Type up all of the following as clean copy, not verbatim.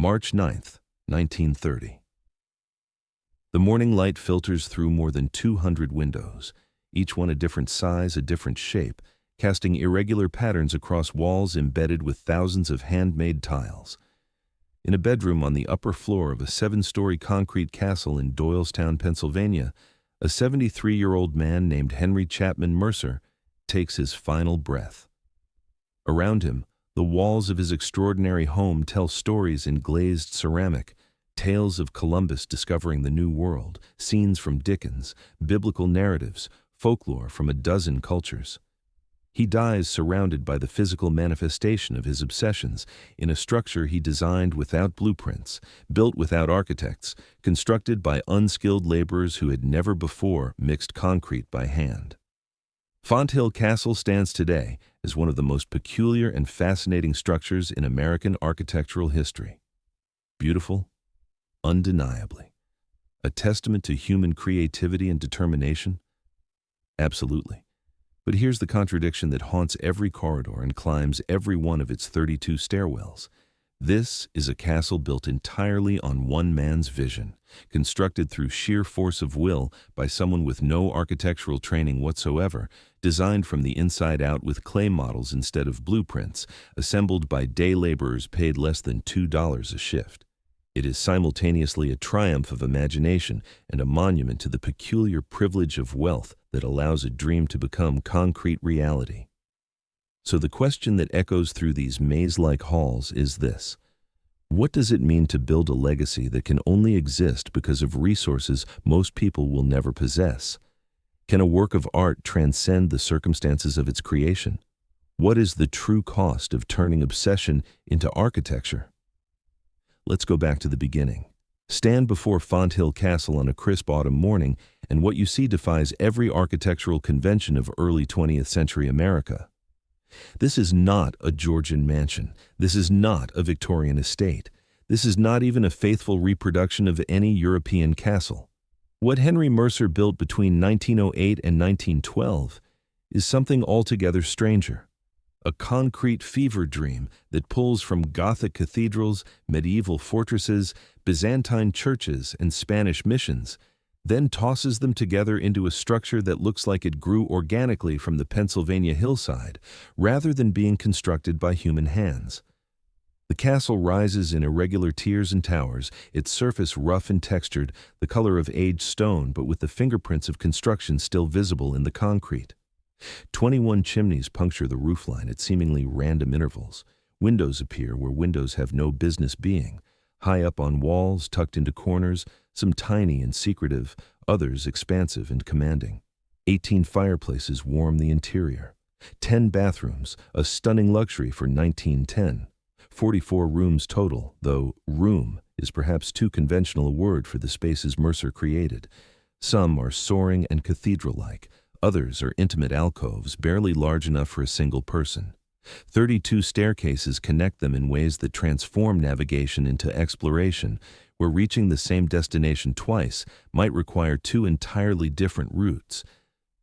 March 9th, 1930. The morning light filters through more than 200 windows, each one a different size, a different shape, casting irregular patterns across walls embedded with thousands of handmade tiles. In a bedroom on the upper floor of a 7-story concrete castle in Doylestown, Pennsylvania, a 73-year-old man named Henry Chapman Mercer takes his final breath. Around him, the walls of his extraordinary home tell stories in glazed ceramic, tales of Columbus discovering the New World, scenes from Dickens, biblical narratives, folklore from a dozen cultures. He dies surrounded by the physical manifestation of his obsessions in a structure he designed without blueprints, built without architects, constructed by unskilled laborers who had never before mixed concrete by hand. Fonthill Castle stands today as one of the most peculiar and fascinating structures in American architectural history. Beautiful, undeniably. A testament to human creativity and determination? Absolutely. But here's the contradiction that haunts every corridor and climbs every one of its 32 stairwells. This is a castle built entirely on one man's vision, constructed through sheer force of will by someone with no architectural training whatsoever, designed from the inside out with clay models instead of blueprints, assembled by day laborers paid less than $2 a shift. It is simultaneously a triumph of imagination and a monument to the peculiar privilege of wealth that allows a dream to become concrete reality. So the question that echoes through these maze-like halls is this: what does it mean to build a legacy that can only exist because of resources most people will never possess? Can a work of art transcend the circumstances of its creation? What is the true cost of turning obsession into architecture? Let's go back to the beginning. Stand before Fonthill Castle on a crisp autumn morning, and what you see defies every architectural convention of early 20th century America. This is not a Georgian mansion. This is not a Victorian estate. This is not even a faithful reproduction of any European castle. What Henry Mercer built between 1908 and 1912 is something altogether stranger. A concrete fever dream that pulls from Gothic cathedrals, medieval fortresses, Byzantine churches, and Spanish missions, then tosses them together into a structure that looks like it grew organically from the Pennsylvania hillside, rather than being constructed by human hands. The castle rises in irregular tiers and towers, its surface rough and textured, the color of aged stone but with the fingerprints of construction still visible in the concrete. 21 chimneys puncture the roofline at seemingly random intervals. Windows appear where windows have no business being, high up on walls, tucked into corners, some tiny and secretive, others expansive and commanding. 18 fireplaces warm the interior. 10 bathrooms, a stunning luxury for 1910. 44 rooms total, though room is perhaps too conventional a word for the spaces Mercer created. Some are soaring and cathedral-like. Others are intimate alcoves, barely large enough for a single person. 32 staircases connect them in ways that transform navigation into exploration, where reaching the same destination twice might require 2 entirely different routes.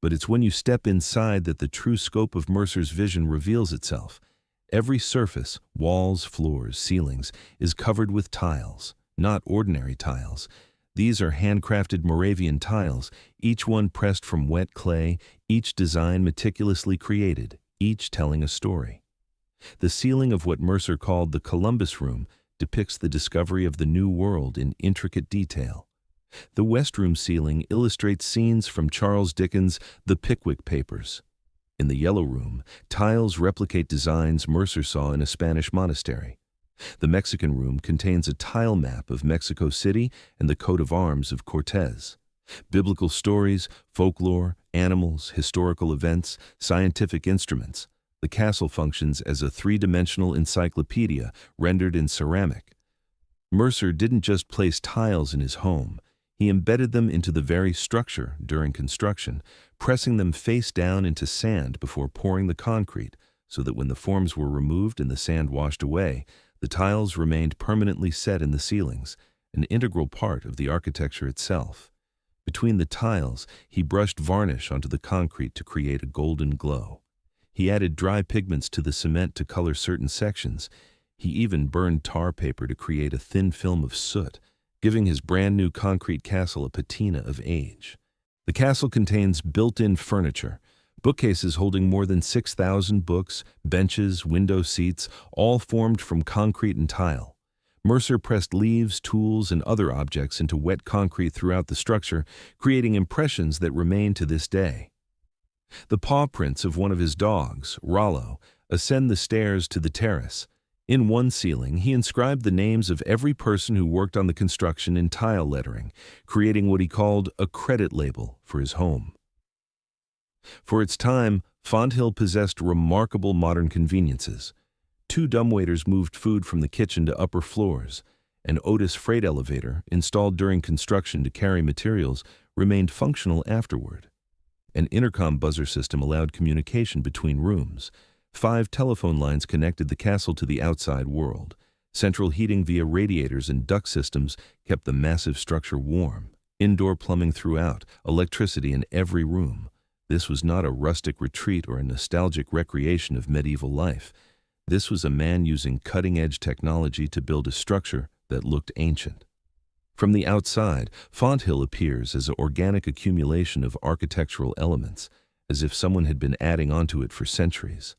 But it's when you step inside that the true scope of Mercer's vision reveals itself. Every surface, walls, floors, ceilings, is covered with tiles, not ordinary tiles. These are handcrafted Moravian tiles, each one pressed from wet clay, each design meticulously created, each telling a story. The ceiling of what Mercer called the Columbus Room depicts the discovery of the New World in intricate detail. The West Room ceiling illustrates scenes from Charles Dickens' The Pickwick Papers. In the Yellow Room, tiles replicate designs Mercer saw in a Spanish monastery. The Mexican Room contains a tile map of Mexico City and the coat of arms of Cortez. Biblical stories, folklore, animals, historical events, scientific instruments. The castle functions as a 3-dimensional encyclopedia rendered in ceramic. Mercer didn't just place tiles in his home. He embedded them into the very structure during construction, pressing them face down into sand before pouring the concrete, so that when the forms were removed and the sand washed away, the tiles remained permanently set in the ceilings, an integral part of the architecture itself. Between the tiles, he brushed varnish onto the concrete to create a golden glow. He added dry pigments to the cement to color certain sections. He even burned tar paper to create a thin film of soot, giving his brand-new concrete castle a patina of age. The castle contains built-in furniture, bookcases holding more than 6,000 books, benches, window seats, all formed from concrete and tile. Mercer pressed leaves, tools, and other objects into wet concrete throughout the structure, creating impressions that remain to this day. The paw prints of one of his dogs, Rollo, ascend the stairs to the terrace. In one ceiling, he inscribed the names of every person who worked on the construction in tile lettering, creating what he called a credit label for his home. For its time, Fonthill possessed remarkable modern conveniences. 2 dumbwaiters moved food from the kitchen to upper floors. An Otis freight elevator, installed during construction to carry materials, remained functional afterward. An intercom buzzer system allowed communication between rooms. 5 telephone lines connected the castle to the outside world. Central heating via radiators and duct systems kept the massive structure warm. Indoor plumbing throughout, electricity in every room. This was not a rustic retreat or a nostalgic recreation of medieval life. This was a man using cutting-edge technology to build a structure that looked ancient. From the outside, Fonthill appears as an organic accumulation of architectural elements, as if someone had been adding onto it for centuries.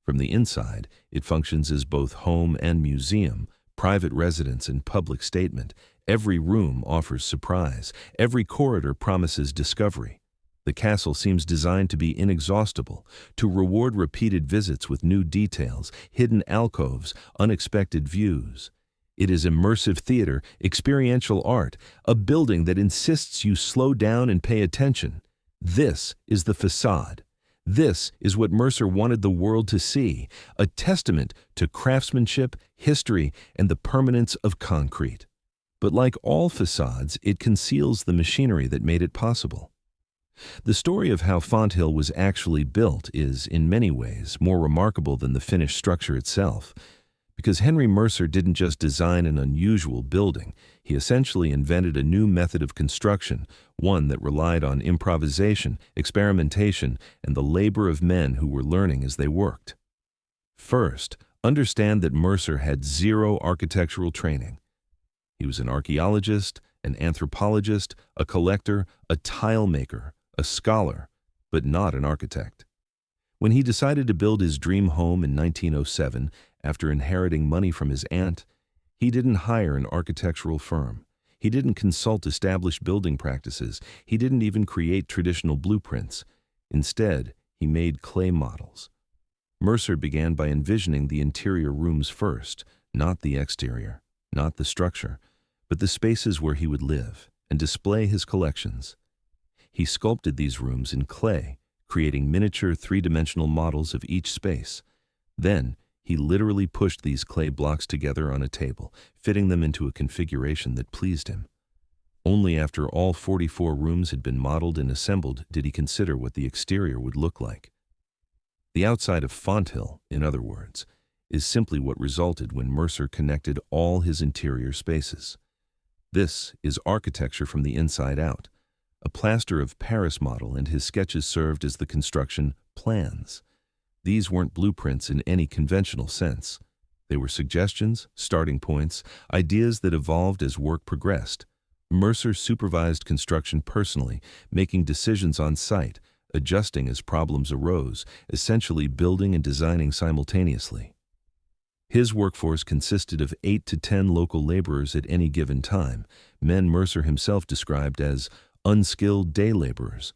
From the inside, it functions as both home and museum, private residence and public statement. Every room offers surprise. Every corridor promises discovery. The castle seems designed to be inexhaustible, to reward repeated visits with new details, hidden alcoves, unexpected views. It is immersive theater, experiential art, a building that insists you slow down and pay attention. This is the facade. This is what Mercer wanted the world to see, a testament to craftsmanship, history, and the permanence of concrete. But like all facades, it conceals the machinery that made it possible. The story of how Fonthill was actually built is, in many ways, more remarkable than the finished structure itself. Because Henry Mercer didn't just design an unusual building, he essentially invented a new method of construction, one that relied on improvisation, experimentation, and the labor of men who were learning as they worked. First, understand that Mercer had 0 architectural training. He was an archaeologist, an anthropologist, a collector, a tile maker, a scholar, but not an architect. When he decided to build his dream home in 1907, after inheriting money from his aunt, he didn't hire an architectural firm. He didn't consult established building practices. He didn't even create traditional blueprints. Instead, he made clay models. Mercer began by envisioning the interior rooms first, not the exterior, not the structure, but the spaces where he would live and display his collections. He sculpted these rooms in clay, creating miniature 3-dimensional models of each space. Then, he literally pushed these clay blocks together on a table, fitting them into a configuration that pleased him. Only after all 44 rooms had been modeled and assembled did he consider what the exterior would look like. The outside of Fonthill, in other words, is simply what resulted when Mercer connected all his interior spaces. This is architecture from the inside out. A plaster of Paris model and his sketches served as the construction plans. These weren't blueprints in any conventional sense. They were suggestions, starting points, ideas that evolved as work progressed. Mercer supervised construction personally, making decisions on site, adjusting as problems arose, essentially building and designing simultaneously. His workforce consisted of 8 to 10 local laborers at any given time, men Mercer himself described as unskilled day laborers.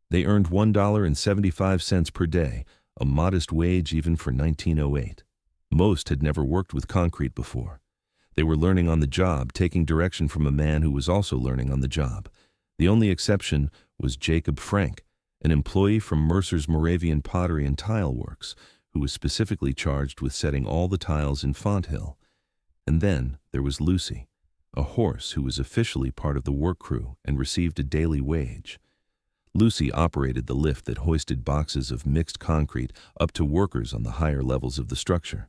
They earned $1.75 per day, a modest wage even for 1908. Most had never worked with concrete before. They were learning on the job, taking direction from a man who was also learning on the job. The only exception was Jacob Frank, an employee from Mercer's Moravian Pottery and Tile Works, who was specifically charged with setting all the tiles in Fonthill. And then there was Lucy, a horse who was officially part of the work crew and received a daily wage. Lucy operated the lift that hoisted boxes of mixed concrete up to workers on the higher levels of the structure.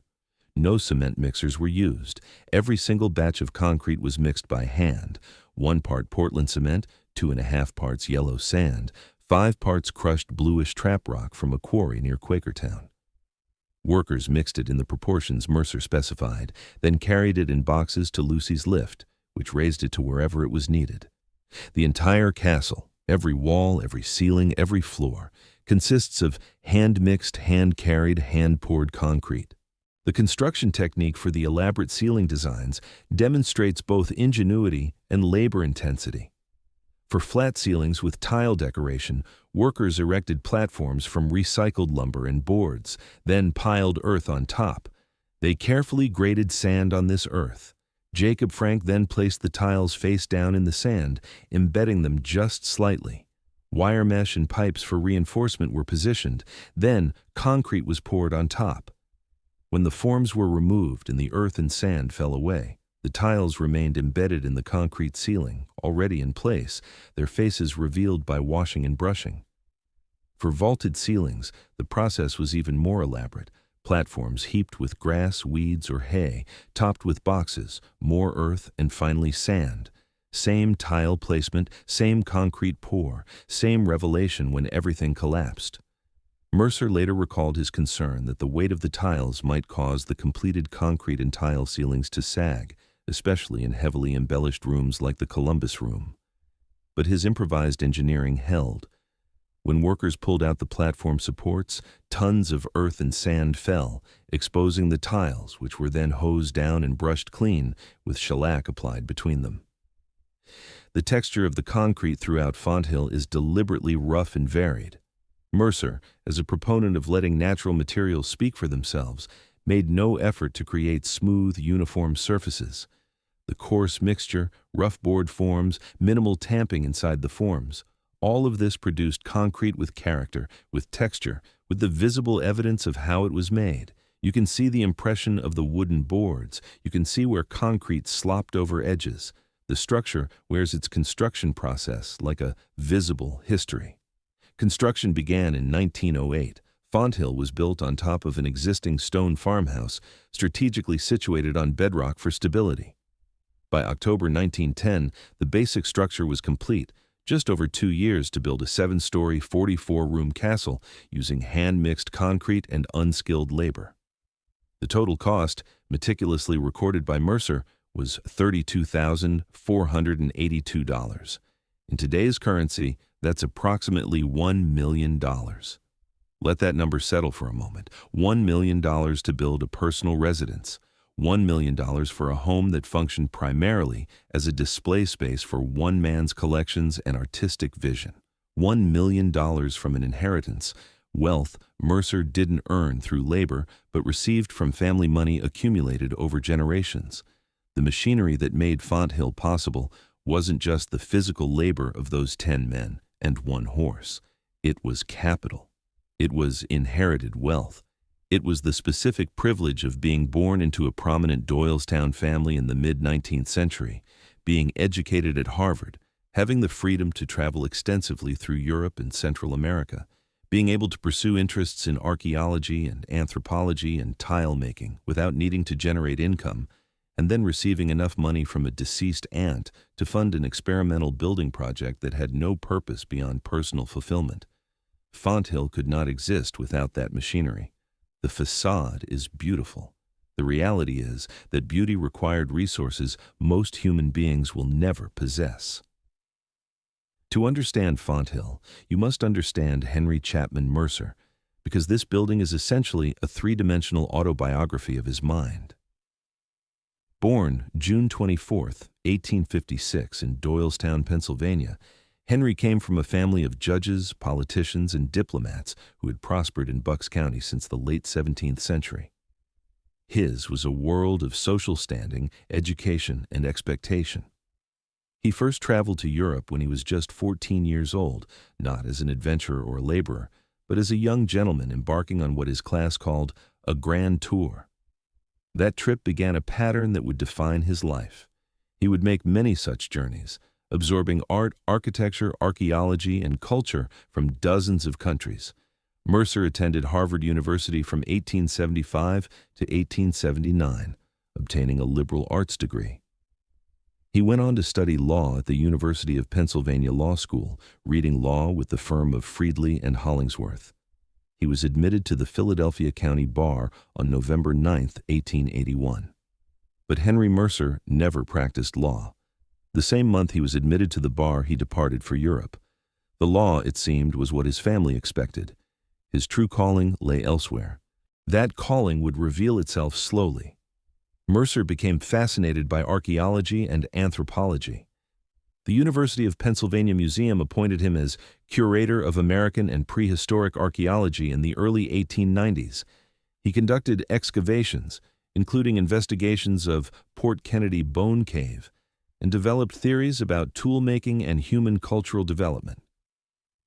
No cement mixers were used. Every single batch of concrete was mixed by hand, 1 part Portland cement, 2.5 parts yellow sand, 5 parts crushed bluish trap rock from a quarry near Quakertown. Workers mixed it in the proportions Mercer specified, then carried it in boxes to Lucy's lift, which raised it to wherever it was needed. The entire castle, every wall, every ceiling, every floor, consists of hand-mixed, hand-carried, hand-poured concrete. The construction technique for the elaborate ceiling designs demonstrates both ingenuity and labor intensity. For flat ceilings with tile decoration, workers erected platforms from recycled lumber and boards, then piled earth on top. They carefully graded sand on this earth. Jacob Frank then placed the tiles face down in the sand, embedding them just slightly. Wire mesh and pipes for reinforcement were positioned, then concrete was poured on top. When the forms were removed and the earth and sand fell away, the tiles remained embedded in the concrete ceiling, already in place, their faces revealed by washing and brushing. For vaulted ceilings, the process was even more elaborate. Platforms heaped with grass, weeds, or hay, topped with boxes, more earth, and finally sand. Same tile placement, same concrete pour, same revelation when everything collapsed. Mercer later recalled his concern that the weight of the tiles might cause the completed concrete and tile ceilings to sag, especially in heavily embellished rooms like the Columbus Room. But his improvised engineering held. When workers pulled out the platform supports, tons of earth and sand fell, exposing the tiles, which were then hosed down and brushed clean, with shellac applied between them. The texture of the concrete throughout Fonthill is deliberately rough and varied. Mercer, as a proponent of letting natural materials speak for themselves, made no effort to create smooth, uniform surfaces. The coarse mixture, rough board forms, minimal tamping inside the forms, all of this produced concrete with character, with texture, with the visible evidence of how it was made. You can see the impression of the wooden boards. You can see where concrete slopped over edges. The structure wears its construction process like a visible history. Construction began in 1908. Fonthill was built on top of an existing stone farmhouse, strategically situated on bedrock for stability. By October 1910, the basic structure was complete, just over 2 years to build a 7-story, 44-room castle using hand-mixed concrete and unskilled labor. The total cost, meticulously recorded by Mercer, was $32,482. In today's currency, that's approximately $1 million. Let that number settle for a moment. $1 million to build a personal residence. $1 million for a home that functioned primarily as a display space for one man's collections and artistic vision. $1 million from an inheritance, wealth Mercer didn't earn through labor but received from family money accumulated over generations. The machinery that made Fonthill possible wasn't just the physical labor of those 10 men and 1 horse. It was capital. It was inherited wealth. It was the specific privilege of being born into a prominent Doylestown family in the mid-19th century, being educated at Harvard, having the freedom to travel extensively through Europe and Central America, being able to pursue interests in archaeology and anthropology and tile making without needing to generate income, and then receiving enough money from a deceased aunt to fund an experimental building project that had no purpose beyond personal fulfillment. Fonthill could not exist without that machinery. The facade is beautiful. The reality is that beauty required resources most human beings will never possess. To understand Fonthill, you must understand Henry Chapman Mercer, because this building is essentially a 3-dimensional autobiography of his mind. Born June 24, 1856 in Doylestown, Pennsylvania, Henry came from a family of judges, politicians, and diplomats who had prospered in Bucks County since the late 17th century. His was a world of social standing, education, and expectation. He first traveled to Europe when he was just 14 years old, not as an adventurer or laborer, but as a young gentleman embarking on what his class called a grand tour. That trip began a pattern that would define his life. He would make many such journeys, absorbing art, architecture, archaeology, and culture from dozens of countries. Mercer attended Harvard University from 1875 to 1879, obtaining a liberal arts degree. He went on to study law at the University of Pennsylvania Law School, reading law with the firm of Friedley and Hollingsworth. He was admitted to the Philadelphia County Bar on November 9, 1881. But Henry Mercer never practiced law. The same month he was admitted to the bar, he departed for Europe. The law, it seemed, was what his family expected. His true calling lay elsewhere. That calling would reveal itself slowly. Mercer became fascinated by archaeology and anthropology. The University of Pennsylvania Museum appointed him as curator of American and prehistoric archaeology in the early 1890s. He conducted excavations, including investigations of Port Kennedy Bone Cave, and developed theories about tool-making and human cultural development.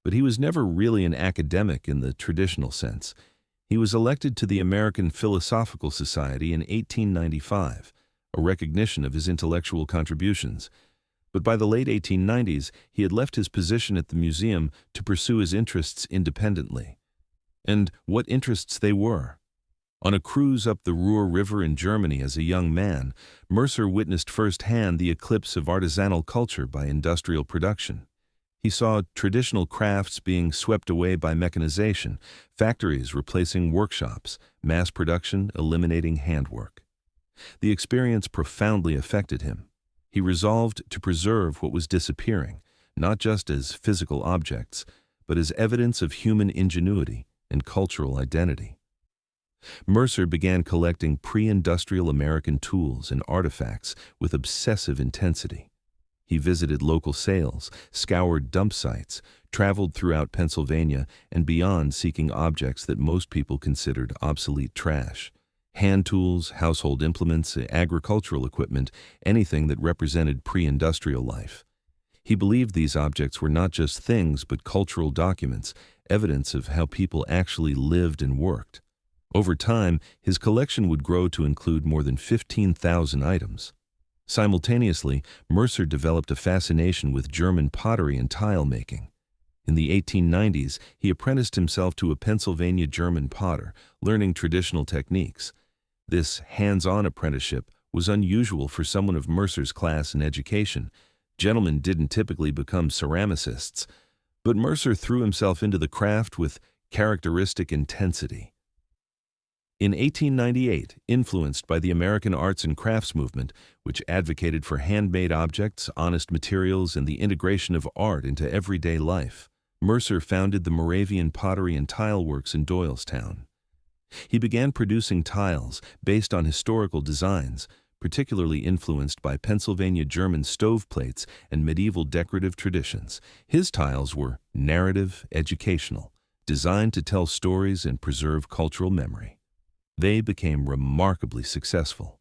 But he was never really an academic in the traditional sense. He was elected to the American Philosophical Society in 1895, a recognition of his intellectual contributions. But by the late 1890s, he had left his position at the museum to pursue his interests independently. And what interests they were! On a cruise up the Ruhr River in Germany as a young man, Mercer witnessed firsthand the eclipse of artisanal culture by industrial production. He saw traditional crafts being swept away by mechanization, factories replacing workshops, mass production eliminating handwork. The experience profoundly affected him. He resolved to preserve what was disappearing, not just as physical objects, but as evidence of human ingenuity and cultural identity. Mercer began collecting pre-industrial American tools and artifacts with obsessive intensity. He visited local sales, scoured dump sites, traveled throughout Pennsylvania and beyond seeking objects that most people considered obsolete trash. Hand tools, household implements, agricultural equipment, anything that represented pre-industrial life. He believed these objects were not just things but cultural documents, evidence of how people actually lived and worked. Over time, his collection would grow to include more than 15,000 items. Simultaneously, Mercer developed a fascination with German pottery and tile making. In the 1890s, he apprenticed himself to a Pennsylvania German potter, learning traditional techniques. This hands-on apprenticeship was unusual for someone of Mercer's class and education. Gentlemen didn't typically become ceramicists, but Mercer threw himself into the craft with characteristic intensity. In 1898, influenced by the American arts and crafts movement, which advocated for handmade objects, honest materials, and the integration of art into everyday life, Mercer founded the Moravian Pottery and Tile Works in Doylestown. He began producing tiles based on historical designs, particularly influenced by Pennsylvania German stoveplates and medieval decorative traditions. His tiles were narrative, educational, designed to tell stories and preserve cultural memory. They became remarkably successful.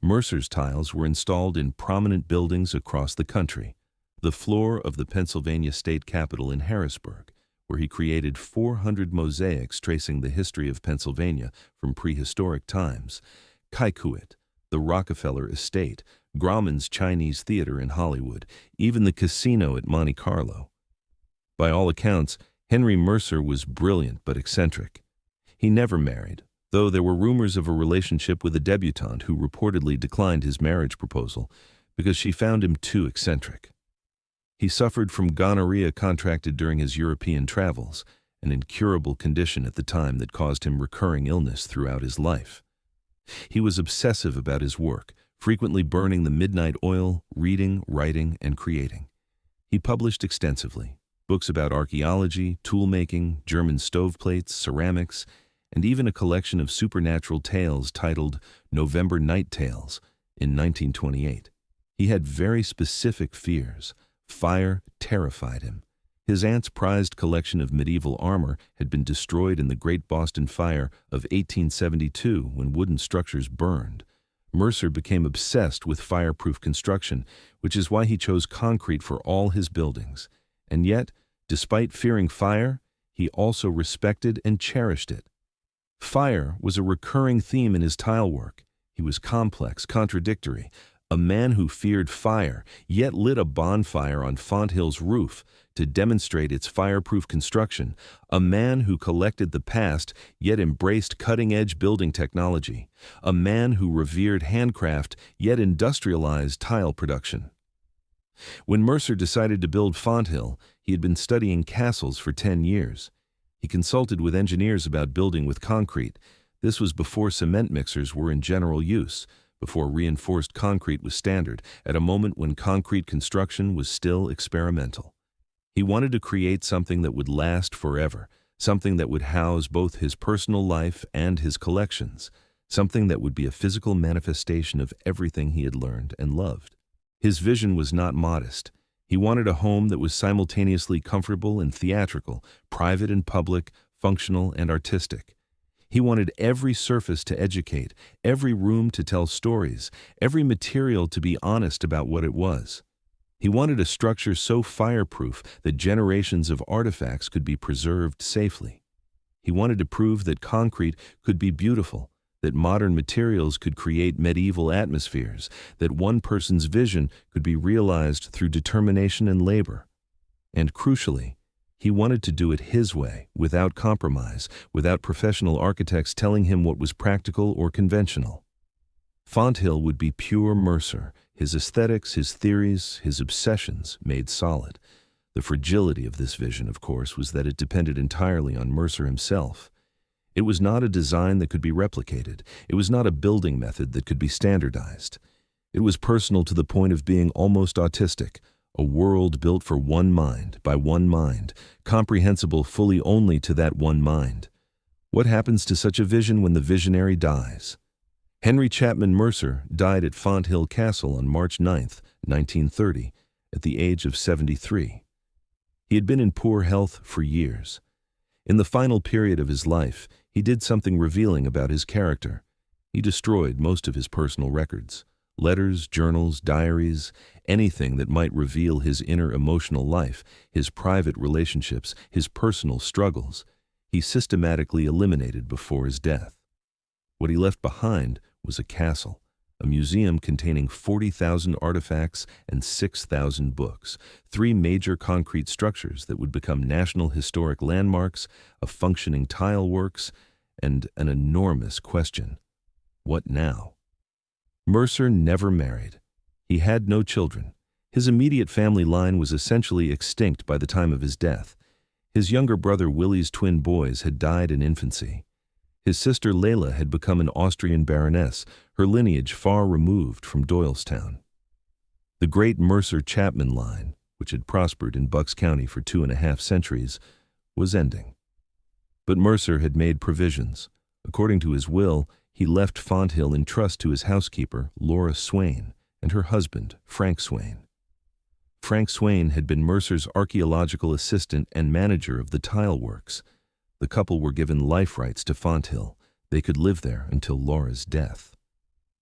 Mercer's tiles were installed in prominent buildings across the country. The floor of the Pennsylvania State Capitol in Harrisburg, where he created 400 mosaics tracing the history of Pennsylvania from prehistoric times, Kikuit, the Rockefeller Estate, Grauman's Chinese Theater in Hollywood, even the casino at Monte Carlo. By all accounts, Henry Mercer was brilliant but eccentric. He never married, though there were rumors of a relationship with a debutante who reportedly declined his marriage proposal because she found him too eccentric. He suffered from gonorrhea contracted during his European travels, an incurable condition at the time that caused him recurring illness throughout his life. He was obsessive about his work, frequently burning the midnight oil, reading, writing, and creating. He published extensively, books about archaeology, tool-making, German stoveplates, ceramics, and even a collection of supernatural tales titled November Night Tales in 1928. He had very specific fears. Fire terrified him. His aunt's prized collection of medieval armor had been destroyed in the Great Boston Fire of 1872 when wooden structures burned. Mercer became obsessed with fireproof construction, which is why he chose concrete for all his buildings. And yet, despite fearing fire, he also respected and cherished it. Fire was a recurring theme in his tile work. He was complex, contradictory, a man who feared fire, yet lit a bonfire on Fonthill's roof to demonstrate its fireproof construction, a man who collected the past, yet embraced cutting-edge building technology, a man who revered handcraft, yet industrialized tile production. When Mercer decided to build Fonthill, he had been studying castles for 10 years. He consulted with engineers about building with concrete. This was before cement mixers were in general use, before reinforced concrete was standard, at a moment when concrete construction was still experimental. He wanted to create something that would last forever, something that would house both his personal life and his collections, something that would be a physical manifestation of everything he had learned and loved. His vision was not modest. He wanted a home that was simultaneously comfortable and theatrical, private and public, functional and artistic. He wanted every surface to educate, every room to tell stories, every material to be honest about what it was. He wanted a structure so fireproof that generations of artifacts could be preserved safely. He wanted to prove that concrete could be beautiful, that modern materials could create medieval atmospheres, that one person's vision could be realized through determination and labor. And crucially, he wanted to do it his way, without compromise, without professional architects telling him what was practical or conventional. Fonthill would be pure Mercer, his aesthetics, his theories, his obsessions made solid. The fragility of this vision, of course, was that it depended entirely on Mercer himself. It was not a design that could be replicated. It was not a building method that could be standardized. It was personal to the point of being almost autistic, a world built for one mind, by one mind, comprehensible fully only to that one mind. What happens to such a vision when the visionary dies? Henry Chapman Mercer died at Fonthill Castle on March 9, 1930, at the age of 73. He had been in poor health for years. In the final period of his life, he did something revealing about his character. He destroyed most of his personal records, letters, journals, diaries, anything that might reveal his inner emotional life, his private relationships, his personal struggles. He systematically eliminated before his death. What he left behind was a castle, a museum containing 40,000 artifacts and 6,000 books, 3 major concrete structures that would become national historic landmarks, a functioning tile works, and an enormous question: what now? Mercer never married. He had no children. His immediate family line was essentially extinct by the time of his death. His younger brother Willie's twin boys had died in infancy. His sister Layla had become an Austrian baroness, her lineage far removed from Doylestown. The great Mercer Chapman line, which had prospered in Bucks County for 2.5 centuries, was ending. But Mercer had made provisions. According to his will, he left Fonthill in trust to his housekeeper, Laura Swain, and her husband, Frank Swain. Frank Swain had been Mercer's archaeological assistant and manager of the tile works. The couple were given life rights to Fonthill. They could live there until Laura's death.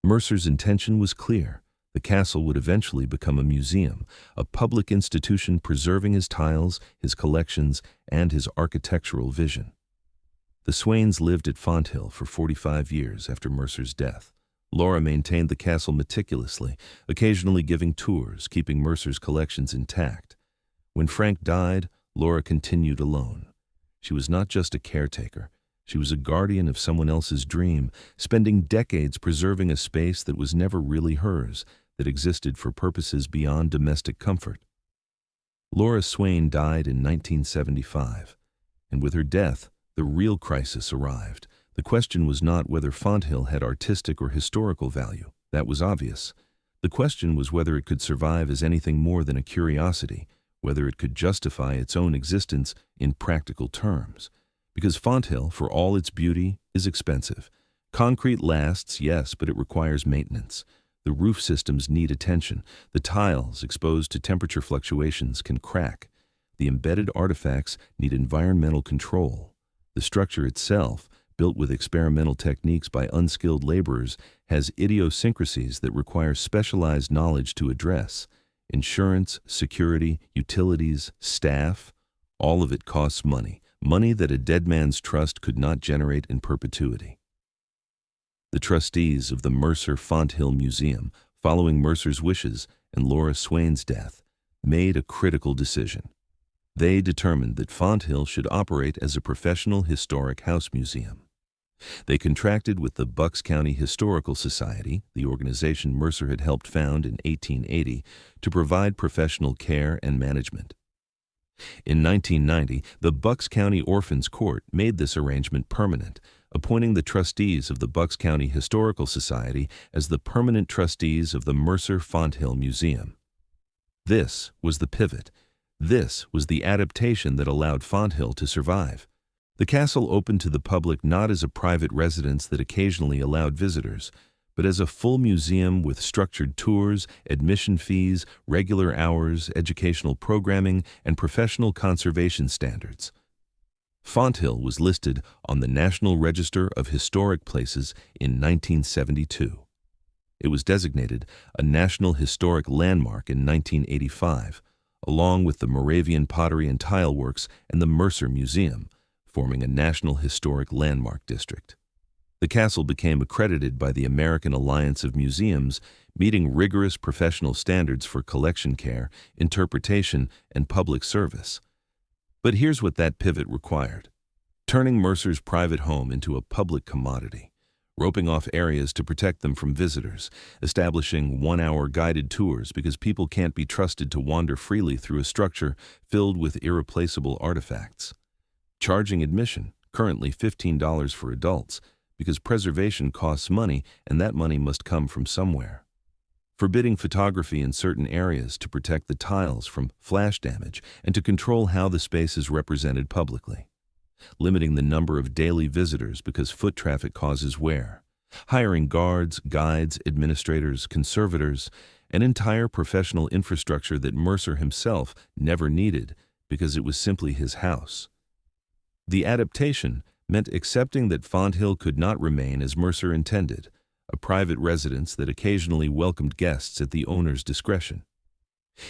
Mercer's intention was clear. The castle would eventually become a museum, a public institution preserving his tiles, his collections, and his architectural vision. The Swains lived at Fonthill for 45 years after Mercer's death. Laura maintained the castle meticulously, occasionally giving tours, keeping Mercer's collections intact. When Frank died, Laura continued alone. She was not just a caretaker. She was a guardian of someone else's dream, spending decades preserving a space that was never really hers, that existed for purposes beyond domestic comfort. Laura Swain died in 1975, and with her death, the real crisis arrived. The question was not whether Fonthill had artistic or historical value. That was obvious. The question was whether it could survive as anything more than a curiosity, whether it could justify its own existence in practical terms. Because Fonthill, for all its beauty, is expensive. Concrete lasts, yes, but it requires maintenance. The roof systems need attention. The tiles, exposed to temperature fluctuations, can crack. The embedded artifacts need environmental control. The structure itself, built with experimental techniques by unskilled laborers, has idiosyncrasies that require specialized knowledge to address. Insurance, security, utilities, staff, all of it costs money. Money that a dead man's trust could not generate in perpetuity. The trustees of the Mercer Fonthill Museum, following Mercer's wishes and Laura Swain's death, made a critical decision. They determined that Fonthill should operate as a professional historic house museum. They contracted with the Bucks County Historical Society, the organization Mercer had helped found in 1880, to provide professional care and management. In 1990, the Bucks County Orphans Court made this arrangement permanent, appointing the trustees of the Bucks County Historical Society as the permanent trustees of the Mercer Fonthill Museum. This was the pivot. This was the adaptation that allowed Fonthill to survive. The castle opened to the public not as a private residence that occasionally allowed visitors, but as a full museum with structured tours, admission fees, regular hours, educational programming, and professional conservation standards. Fonthill was listed on the National Register of Historic Places in 1972. It was designated a National Historic Landmark in 1985, along with the Moravian Pottery and Tile Works and the Mercer Museum, forming a National Historic Landmark District. The castle became accredited by the American Alliance of Museums, meeting rigorous professional standards for collection care, interpretation, and public service. But here's what that pivot required: turning Mercer's private home into a public commodity, roping off areas to protect them from visitors, establishing one-hour guided tours because people can't be trusted to wander freely through a structure filled with irreplaceable artifacts, charging admission, currently $15 for adults, because preservation costs money and that money must come from somewhere. Forbidding photography in certain areas to protect the tiles from flash damage and to control how the space is represented publicly. Limiting the number of daily visitors because foot traffic causes wear. Hiring guards, guides, administrators, conservators, an entire professional infrastructure that Mercer himself never needed because it was simply his house. The adaptation meant accepting that Fonthill could not remain as Mercer intended, a private residence that occasionally welcomed guests at the owner's discretion.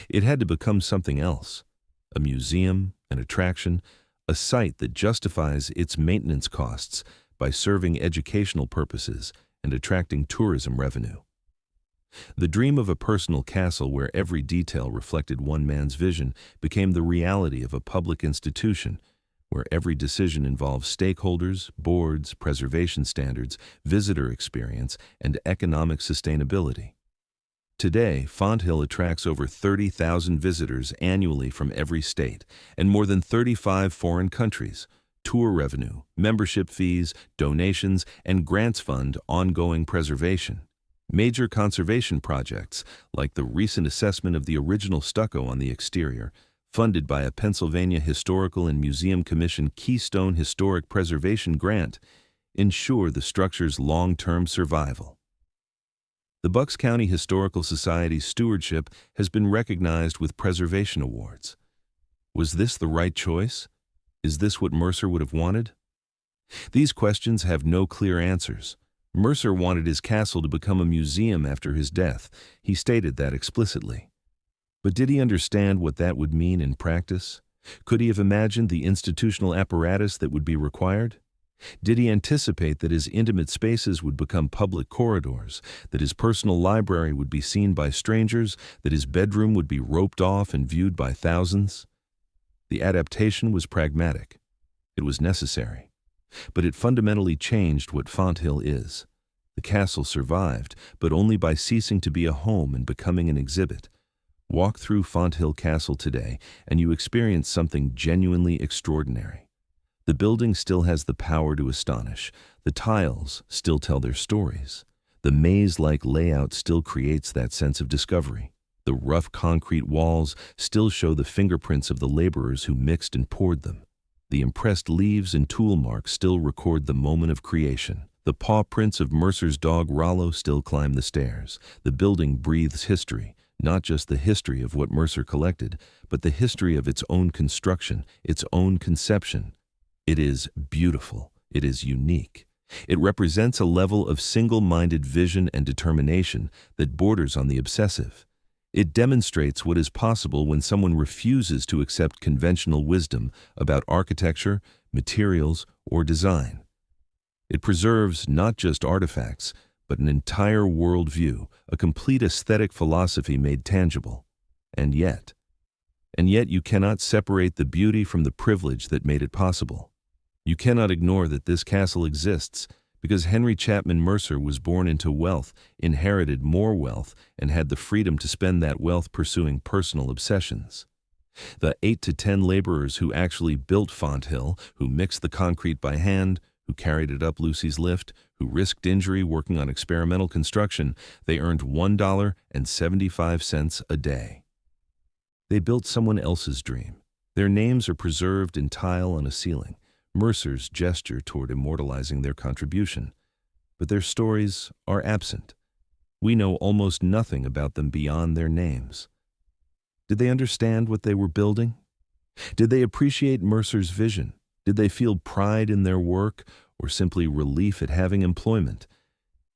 It had to become something else: a museum, an attraction, a site that justifies its maintenance costs by serving educational purposes and attracting tourism revenue. The dream of a personal castle where every detail reflected one man's vision became the reality of a public institution where every decision involves stakeholders, boards, preservation standards, visitor experience, and economic sustainability. Today, Fonthill attracts over 30,000 visitors annually from every state and more than 35 foreign countries. Tour revenue, membership fees, donations, and grants fund ongoing preservation. Major conservation projects, like the recent assessment of the original stucco on the exterior, funded by a Pennsylvania Historical and Museum Commission Keystone Historic Preservation Grant, ensure the structure's long-term survival. The Bucks County Historical Society's stewardship has been recognized with preservation awards. Was this the right choice? Is this what Mercer would have wanted? These questions have no clear answers. Mercer wanted his castle to become a museum after his death. He stated that explicitly. But did he understand what that would mean in practice? Could he have imagined the institutional apparatus that would be required? Did he anticipate that his intimate spaces would become public corridors, that his personal library would be seen by strangers, that his bedroom would be roped off and viewed by thousands? The adaptation was pragmatic. It was necessary. But it fundamentally changed what Fonthill is. The castle survived, but only by ceasing to be a home and becoming an exhibit. Walk through Fonthill Castle today, and you experience something genuinely extraordinary. The building still has the power to astonish. The tiles still tell their stories. The maze-like layout still creates that sense of discovery. The rough concrete walls still show the fingerprints of the laborers who mixed and poured them. The impressed leaves and tool marks still record the moment of creation. The paw prints of Mercer's dog Rollo still climb the stairs. The building breathes history. Not just the history of what Mercer collected, but the history of its own construction, its own conception. It is beautiful. It is unique. It represents a level of single-minded vision and determination that borders on the obsessive. It demonstrates what is possible when someone refuses to accept conventional wisdom about architecture, materials, or design. It preserves not just artifacts, but an entire worldview, a complete aesthetic philosophy made tangible. And yet you cannot separate the beauty from the privilege that made it possible. You cannot ignore that this castle exists because Henry Chapman Mercer was born into wealth, inherited more wealth, and had the freedom to spend that wealth pursuing personal obsessions. The 8 to 10 laborers who actually built Fonthill, who mixed the concrete by hand, who carried it up Lucy's lift, who risked injury working on experimental construction, they earned $1.75 a day. They built someone else's dream. Their names are preserved in tile on a ceiling, Mercer's gesture toward immortalizing their contribution. But their stories are absent. We know almost nothing about them beyond their names. Did they understand what they were building? Did they appreciate Mercer's vision? Did they feel pride in their work, or simply relief at having employment?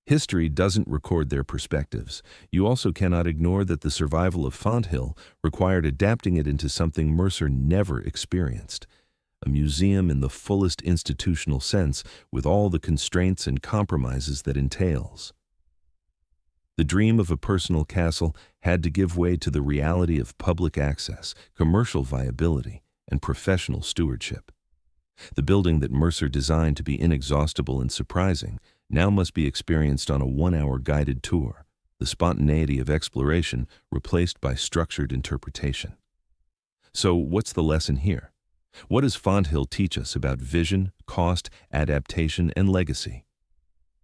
History doesn't record their perspectives. You also cannot ignore that the survival of Fonthill required adapting it into something Mercer never experienced. A museum in the fullest institutional sense, with all the constraints and compromises that entails. The dream of a personal castle had to give way to the reality of public access, commercial viability, and professional stewardship. The building that Mercer designed to be inexhaustible and surprising now must be experienced on a 1-hour guided tour, the spontaneity of exploration replaced by structured interpretation. So what's the lesson here? What does Fonthill teach us about vision, cost, adaptation, and legacy?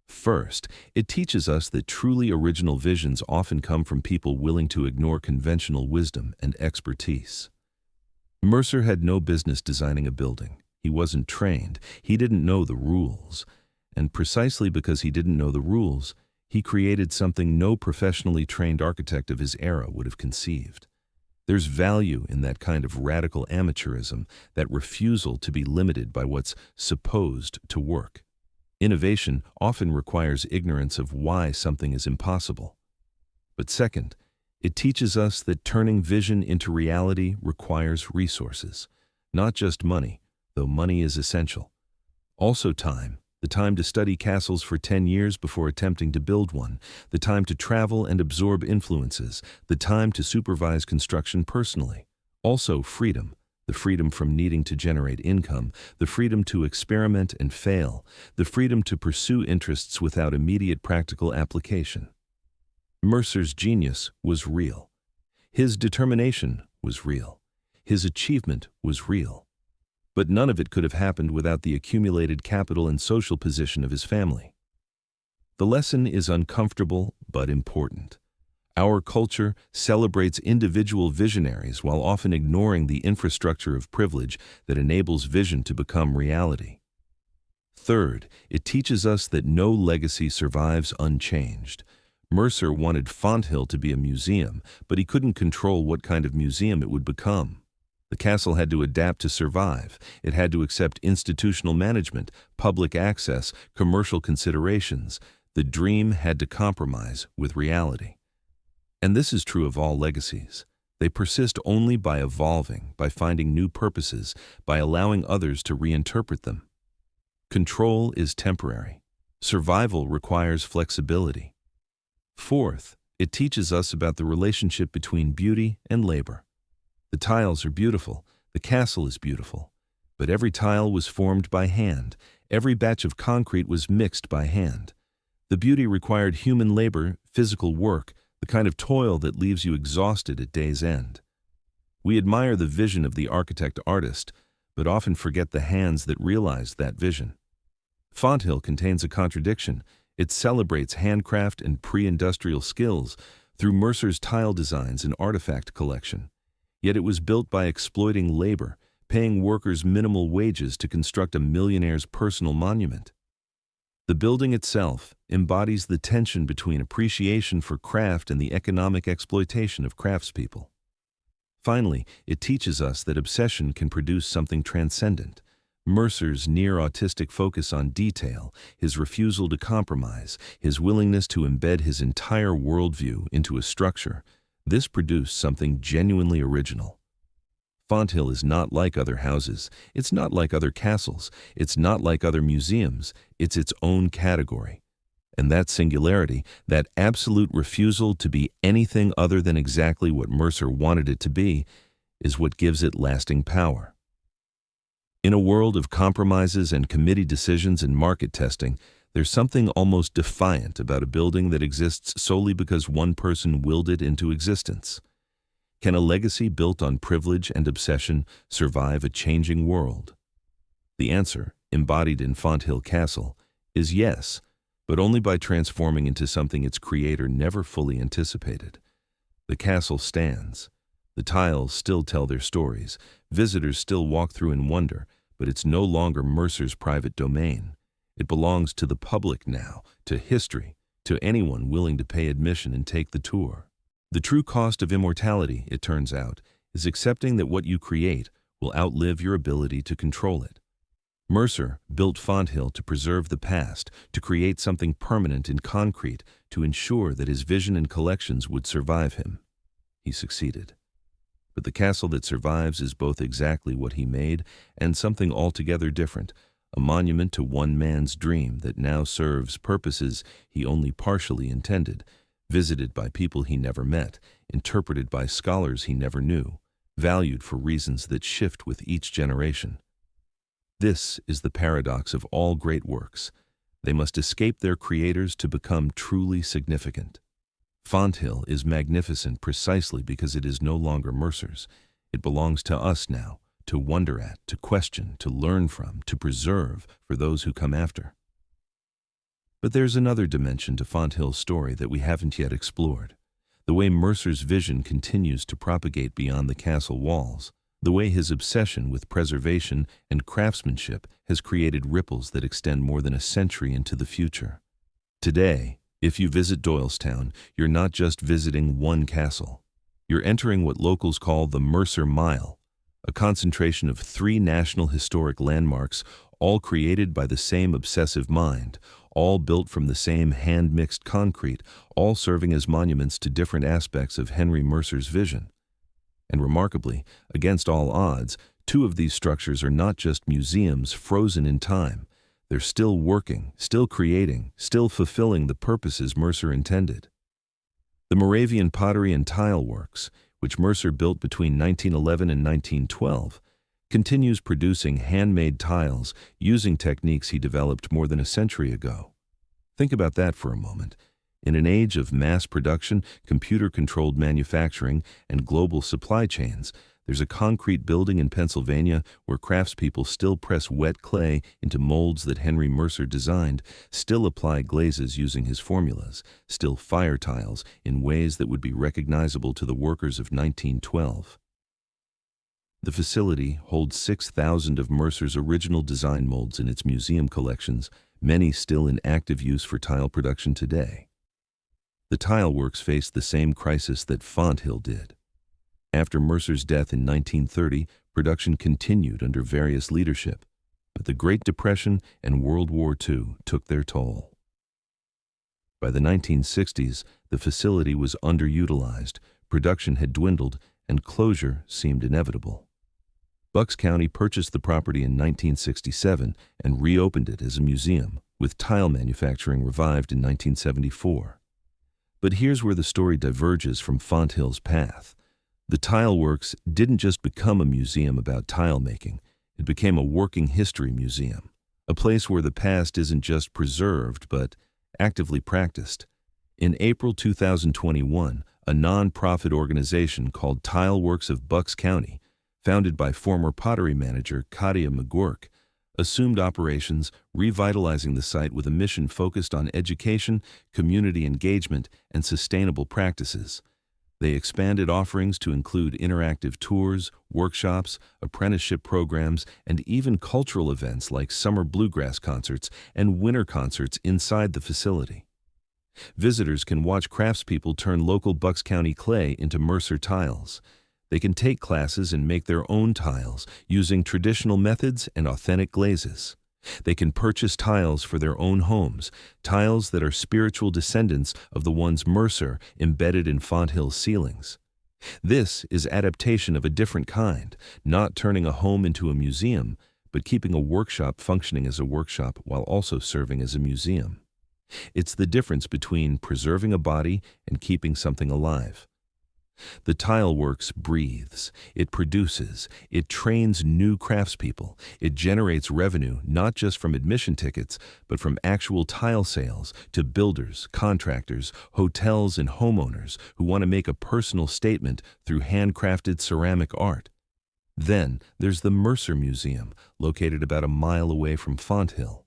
First, it teaches us that truly original visions often come from people willing to ignore conventional wisdom and expertise. Mercer had no business designing a building. He wasn't trained. He didn't know the rules. And precisely because he didn't know the rules, he created something no professionally trained architect of his era would have conceived. There's value in that kind of radical amateurism, that refusal to be limited by what's supposed to work. Innovation often requires ignorance of why something is impossible. But second, it teaches us that turning vision into reality requires resources, not just money, though money is essential. Also time, the time to study castles for 10 years before attempting to build one, the time to travel and absorb influences, the time to supervise construction personally. Also freedom, the freedom from needing to generate income, the freedom to experiment and fail, the freedom to pursue interests without immediate practical application. Mercer's genius was real. His determination was real. His achievement was real. But none of it could have happened without the accumulated capital and social position of his family. The lesson is uncomfortable but important. Our culture celebrates individual visionaries while often ignoring the infrastructure of privilege that enables vision to become reality. Third, it teaches us that no legacy survives unchanged. Mercer wanted Fonthill to be a museum, but he couldn't control what kind of museum it would become. The castle had to adapt to survive. It had to accept institutional management, public access, commercial considerations. The dream had to compromise with reality. And this is true of all legacies. They persist only by evolving, by finding new purposes, by allowing others to reinterpret them. Control is temporary. Survival requires flexibility. Fourth, it teaches us about the relationship between beauty and labor. The tiles are beautiful, the castle is beautiful, but every tile was formed by hand, every batch of concrete was mixed by hand. The beauty required human labor, physical work, the kind of toil that leaves you exhausted at day's end. We admire the vision of the architect-artist, but often forget the hands that realized that vision. Fonthill contains a contradiction. It celebrates handcraft and pre-industrial skills through Mercer's tile designs and artifact collection. Yet it was built by exploiting labor, paying workers minimal wages to construct a millionaire's personal monument. The building itself embodies the tension between appreciation for craft and the economic exploitation of craftspeople. Finally, it teaches us that obsession can produce something transcendent. Mercer's near-autistic focus on detail, his refusal to compromise, his willingness to embed his entire worldview into a structure, this produced something genuinely original. Fonthill is not like other houses, it's not like other castles, it's not like other museums, it's its own category. And that singularity, that absolute refusal to be anything other than exactly what Mercer wanted it to be, is what gives it lasting power. In a world of compromises and committee decisions and market testing, there's something almost defiant about a building that exists solely because one person willed it into existence. Can a legacy built on privilege and obsession survive a changing world? The answer, embodied in Fonthill Castle, is yes, but only by transforming into something its creator never fully anticipated. The castle stands. The tiles still tell their stories. Visitors still walk through in wonder, but it's no longer Mercer's private domain. It belongs to the public now, to history, to anyone willing to pay admission and take the tour. The true cost of immortality, it turns out, is accepting that what you create will outlive your ability to control it. Mercer built Fonthill to preserve the past, to create something permanent in concrete, to ensure that his vision and collections would survive him. He succeeded. But the castle that survives is both exactly what he made and something altogether different, a monument to one man's dream that now serves purposes he only partially intended, visited by people he never met, interpreted by scholars he never knew, valued for reasons that shift with each generation. This is the paradox of all great works. They must escape their creators to become truly significant. Fonthill is magnificent precisely because it is no longer Mercer's. It belongs to us now, to wonder at, to question, to learn from, to preserve for those who come after. But there's another dimension to Fonthill's story that we haven't yet explored. The way Mercer's vision continues to propagate beyond the castle walls. The way his obsession with preservation and craftsmanship has created ripples that extend more than a century into the future. Today, if you visit Doylestown, you're not just visiting one castle. You're entering what locals call the Mercer Mile, a concentration of 3 national historic landmarks, all created by the same obsessive mind, all built from the same hand-mixed concrete, all serving as monuments to different aspects of Henry Mercer's vision. And remarkably, against all odds, 2 of these structures are not just museums frozen in time. They're still working, still creating, still fulfilling the purposes Mercer intended. The Moravian pottery and tile works, which Mercer built between 1911 and 1912, continues producing handmade tiles using techniques he developed more than a century ago. Think about that for a moment. In an age of mass production, computer-controlled manufacturing, and global supply chains, there's a concrete building in Pennsylvania where craftspeople still press wet clay into molds that Henry Mercer designed, still apply glazes using his formulas, still fire tiles in ways that would be recognizable to the workers of 1912. The facility holds 6,000 of Mercer's original design molds in its museum collections, many still in active use for tile production today. The tile works faced the same crisis that Fonthill did. After Mercer's death in 1930, production continued under various leadership, but the Great Depression and World War II took their toll. By the 1960s, the facility was underutilized, production had dwindled, and closure seemed inevitable. Bucks County purchased the property in 1967 and reopened it as a museum, with tile manufacturing revived in 1974. But here's where the story diverges from Fonthill's path. The tile works didn't just become a museum about tile making, it became a working history museum, a place where the past isn't just preserved but actively practiced. In April 2021, a non-profit organization called Tile Works of Bucks County, founded by former pottery manager Katia McGurk, assumed operations, revitalizing the site with a mission focused on education, community engagement, and sustainable practices. They expanded offerings to include interactive tours, workshops, apprenticeship programs, and even cultural events like summer bluegrass concerts and winter concerts inside the facility. Visitors can watch craftspeople turn local Bucks County clay into Mercer tiles. They can take classes and make their own tiles using traditional methods and authentic glazes. They can purchase tiles for their own homes, tiles that are spiritual descendants of the ones Mercer embedded in Fonthill's ceilings. This is adaptation of a different kind, not turning a home into a museum, but keeping a workshop functioning as a workshop while also serving as a museum. It's the difference between preserving a body and keeping something alive. The tile works breathes, it produces, it trains new craftspeople, it generates revenue not just from admission tickets, but from actual tile sales to builders, contractors, hotels, and homeowners who want to make a personal statement through handcrafted ceramic art. Then there's the Mercer Museum, located about a mile away from Fonthill.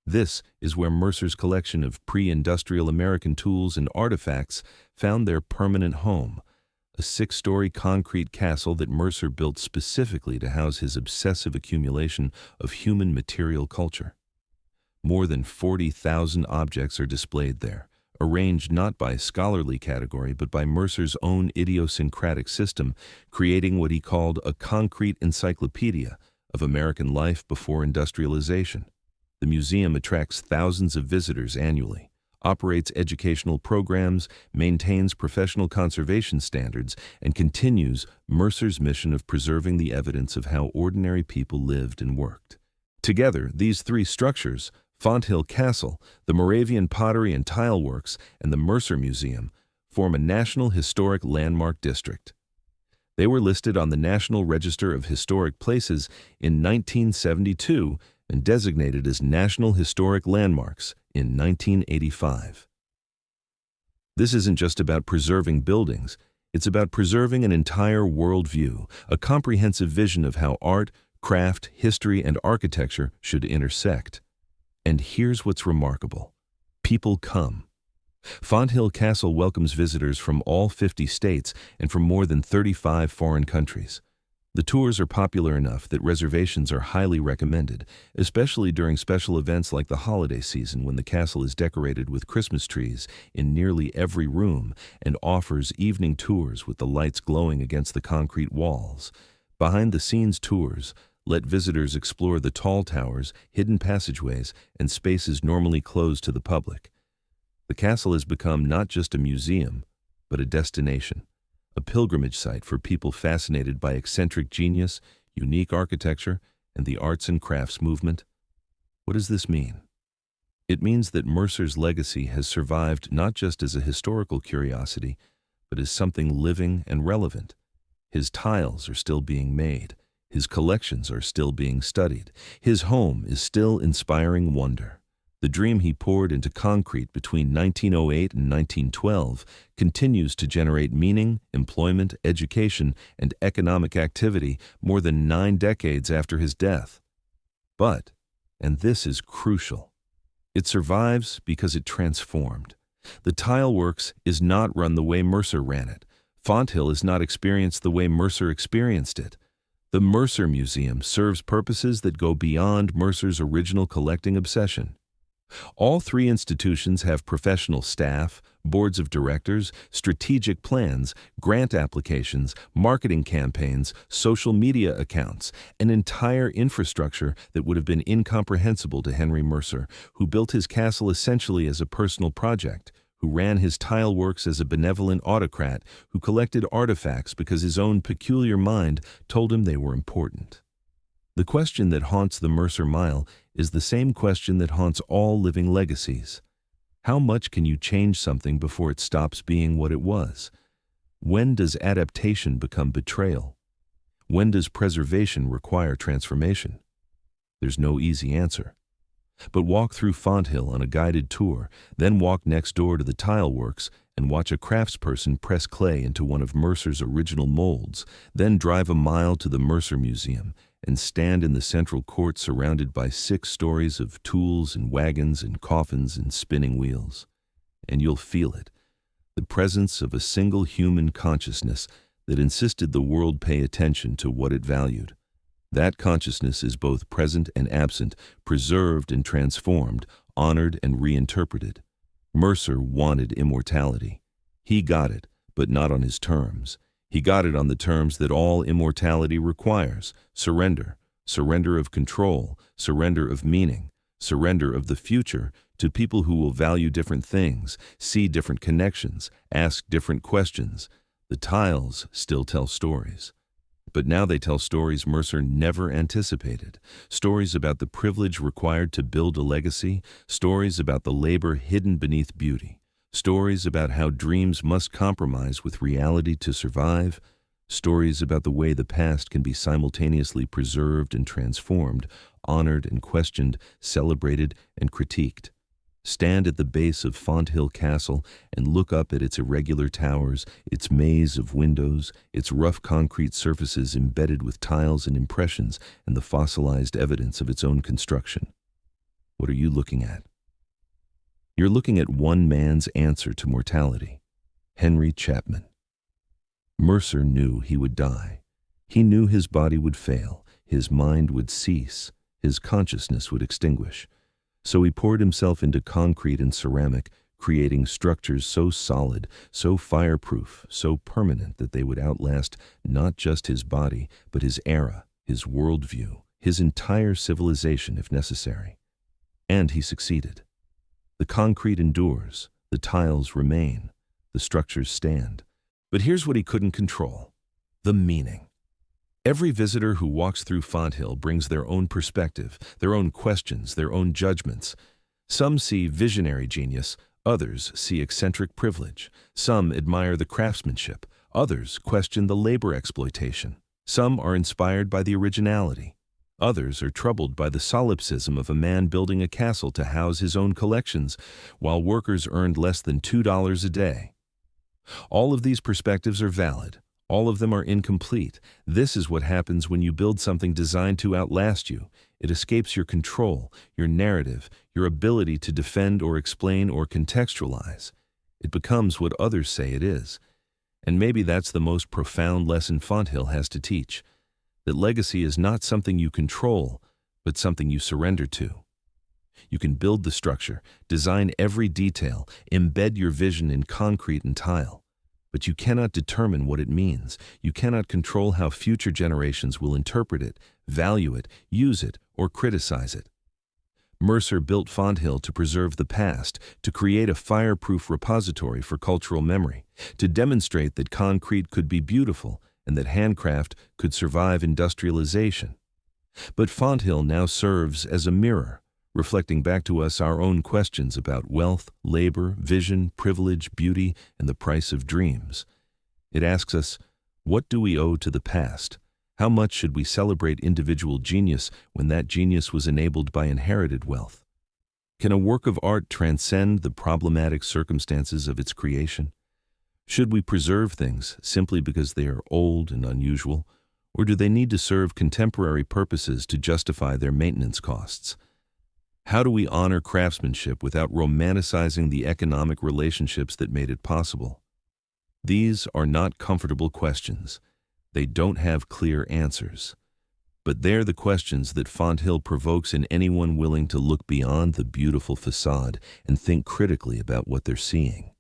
This is where Mercer's collection of pre-industrial American tools and artifacts found their permanent home, a 6-story concrete castle that Mercer built specifically to house his obsessive accumulation of human material culture. More than 40,000 objects are displayed there, arranged not by scholarly category but by Mercer's own idiosyncratic system, creating what he called a concrete encyclopedia of American life before industrialization. The museum attracts thousands of visitors annually, operates educational programs, maintains professional conservation standards, and continues Mercer's mission of preserving the evidence of how ordinary people lived and worked. Together, these three structures, Fonthill Castle, the Moravian Pottery and Tile Works, and the Mercer Museum, form a National Historic Landmark District. They were listed on the National Register of Historic Places in 1972 and designated as National Historic Landmarks in 1985. This isn't just about preserving buildings, it's about preserving an entire worldview, a comprehensive vision of how art, craft, history, and architecture should intersect. And here's what's remarkable. People come. Fonthill Castle welcomes visitors from all 50 states and from more than 35 foreign countries. The tours are popular enough that reservations are highly recommended, especially during special events like the holiday season when the castle is decorated with Christmas trees in nearly every room and offers evening tours with the lights glowing against the concrete walls. Behind-the-scenes tours let visitors explore the tall towers, hidden passageways, and spaces normally closed to the public. The castle has become not just a museum, but a destination. A pilgrimage site for people fascinated by eccentric genius, unique architecture, and the arts and crafts movement. What does this mean? It means that Mercer's legacy has survived not just as a historical curiosity, but as something living and relevant. His tiles are still being made. His collections are still being studied. His home is still inspiring wonder. The dream he poured into concrete between 1908 and 1912 continues to generate meaning, employment, education, and economic activity more than 9 decades after his death. But, and this is crucial, it survives because it transformed. The tile works is not run the way Mercer ran it. Fonthill is not experienced the way Mercer experienced it. The Mercer Museum serves purposes that go beyond Mercer's original collecting obsession. All three institutions have professional staff, boards of directors, strategic plans, grant applications, marketing campaigns, social media accounts, an entire infrastructure that would have been incomprehensible to Henry Mercer, who built his castle essentially as a personal project, who ran his tile works as a benevolent autocrat, who collected artifacts because his own peculiar mind told him they were important. The question that haunts the Mercer Mile is the same question that haunts all living legacies. How much can you change something before it stops being what it was? When does adaptation become betrayal? When does preservation require transformation? There's no easy answer. But walk through Fonthill on a guided tour, then walk next door to the tile works and watch a craftsperson press clay into one of Mercer's original molds, then drive a mile to the Mercer Museum and stand in the central court surrounded by 6 stories of tools and wagons and coffins and spinning wheels. And you'll feel it, the presence of a single human consciousness that insisted the world pay attention to what it valued. That consciousness is both present and absent, preserved and transformed, honored and reinterpreted. Mercer wanted immortality. He got it, but not on his terms. He got it on the terms that all immortality requires: surrender, surrender of control, surrender of meaning, surrender of the future to people who will value different things, see different connections, ask different questions. The tiles still tell stories. But now they tell stories Mercer never anticipated, stories about the privilege required to build a legacy, stories about the labor hidden beneath beauty, Stories about how dreams must compromise with reality to survive. Stories about the way the past can be simultaneously preserved and transformed, honored and questioned, celebrated and critiqued. Stand at the base of Fonthill Castle and look up at its irregular towers, its maze of windows, its rough concrete surfaces embedded with tiles and impressions, and the fossilized evidence of its own construction. What are you looking at? You're looking at one man's answer to mortality, Henry Chapman. Mercer knew he would die. He knew his body would fail, his mind would cease, his consciousness would extinguish. So he poured himself into concrete and ceramic, creating structures so solid, so fireproof, so permanent that they would outlast not just his body, but his era, his worldview, his entire civilization if necessary. And he succeeded. The concrete endures, the tiles remain, the structures stand. But here's what he couldn't control: the meaning. Every visitor who walks through Fonthill brings their own perspective, their own questions, their own judgments. Some see visionary genius, others see eccentric privilege. Some admire the craftsmanship, others question the labor exploitation. Some are inspired by the originality. Others are troubled by the solipsism of a man building a castle to house his own collections, while workers earned less than $2 a day. All of these perspectives are valid. All of them are incomplete. This is what happens when you build something designed to outlast you. It escapes your control, your narrative, your ability to defend or explain or contextualize. It becomes what others say it is. And maybe that's the most profound lesson Fonthill has to teach: that legacy is not something you control, but something you surrender to. You can build the structure, design every detail, embed your vision in concrete and tile. But you cannot determine what it means. You cannot control how future generations will interpret it, value it, use it, or criticize it. Mercer built Fonthill to preserve the past, to create a fireproof repository for cultural memory, to demonstrate that concrete could be beautiful and that handcraft could survive industrialization. But Fonthill now serves as a mirror, reflecting back to us our own questions about wealth, labor, vision, privilege, beauty, and the price of dreams. It asks us, what do we owe to the past? How much should we celebrate individual genius when that genius was enabled by inherited wealth? Can a work of art transcend the problematic circumstances of its creation? Should we preserve things simply because they are old and unusual, or do they need to serve contemporary purposes to justify their maintenance costs? How do we honor craftsmanship without romanticizing the economic relationships that made it possible? These are not comfortable questions. They don't have clear answers. But they're the questions that Fonthill provokes in anyone willing to look beyond the beautiful facade and think critically about what they're seeing.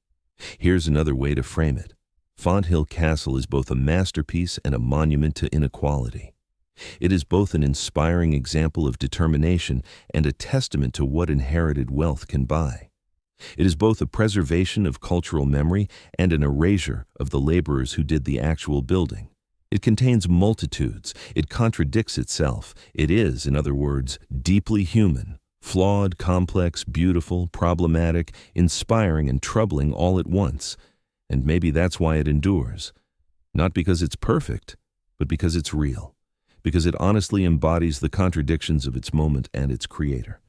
Here's another way to frame it. Fonthill Castle is both a masterpiece and a monument to inequality. It is both an inspiring example of determination and a testament to what inherited wealth can buy. It is both a preservation of cultural memory and an erasure of the laborers who did the actual building. It contains multitudes. It contradicts itself. It is, in other words, deeply human, flawed, complex, beautiful, problematic, inspiring, and troubling all at once. And maybe that's why it endures. Not because it's perfect, but because it's real. Because it honestly embodies the contradictions of its moment and its creator.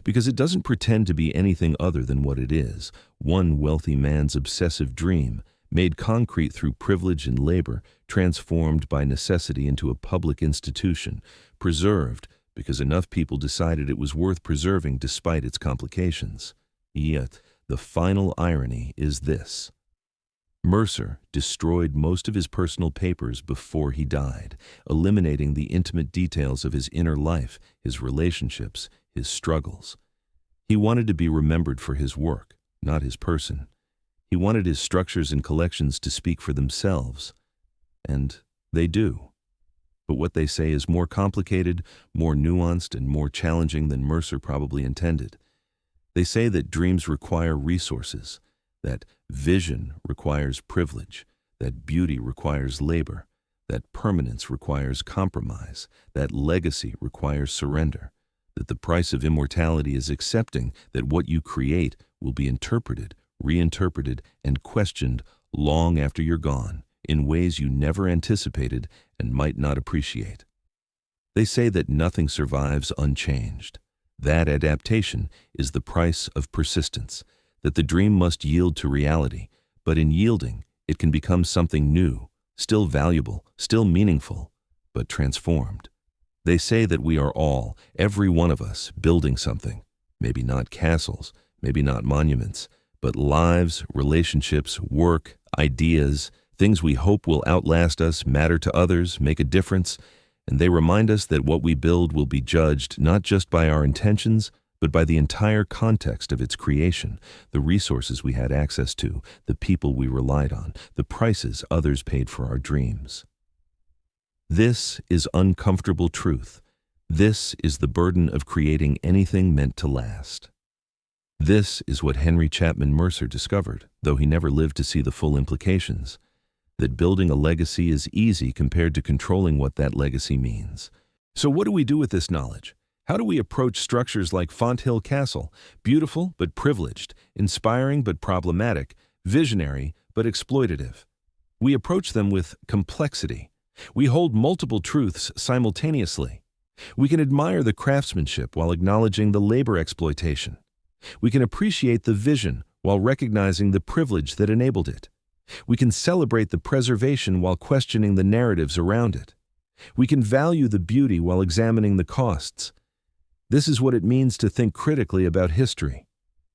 Because it doesn't pretend to be anything other than what it is, one wealthy man's obsessive dream, made concrete through privilege and labor, transformed by necessity into a public institution, preserved because enough people decided it was worth preserving despite its complications. Yet, the final irony is this. Mercer destroyed most of his personal papers before he died, eliminating the intimate details of his inner life, his relationships, his struggles. He wanted to be remembered for his work, not his person. He wanted his structures and collections to speak for themselves. And they do. But what they say is more complicated, more nuanced, and more challenging than Mercer probably intended. They say that dreams require resources, that vision requires privilege, that beauty requires labor, that permanence requires compromise, that legacy requires surrender, that the price of immortality is accepting that what you create will be interpreted, reinterpreted, and questioned long after you're gone, in ways you never anticipated and might not appreciate. They say that nothing survives unchanged. That adaptation is the price of persistence, that the dream must yield to reality, but in yielding, it can become something new, still valuable, still meaningful, but transformed. They say that we are all, every one of us, building something. Maybe not castles, maybe not monuments, but lives, relationships, work, ideas, things we hope will outlast us, matter to others, make a difference, and they remind us that what we build will be judged not just by our intentions, but by the entire context of its creation, the resources we had access to, the people we relied on, the prices others paid for our dreams. This is uncomfortable truth. This is the burden of creating anything meant to last. This is what Henry Chapman Mercer discovered, though he never lived to see the full implications, that building a legacy is easy compared to controlling what that legacy means. So what do we do with this knowledge? How do we approach structures like Fonthill Castle, beautiful but privileged, inspiring but problematic, visionary but exploitative? We approach them with complexity. We hold multiple truths simultaneously. We can admire the craftsmanship while acknowledging the labor exploitation. We can appreciate the vision while recognizing the privilege that enabled it. We can celebrate the preservation while questioning the narratives around it. We can value the beauty while examining the costs. This is what it means to think critically about history.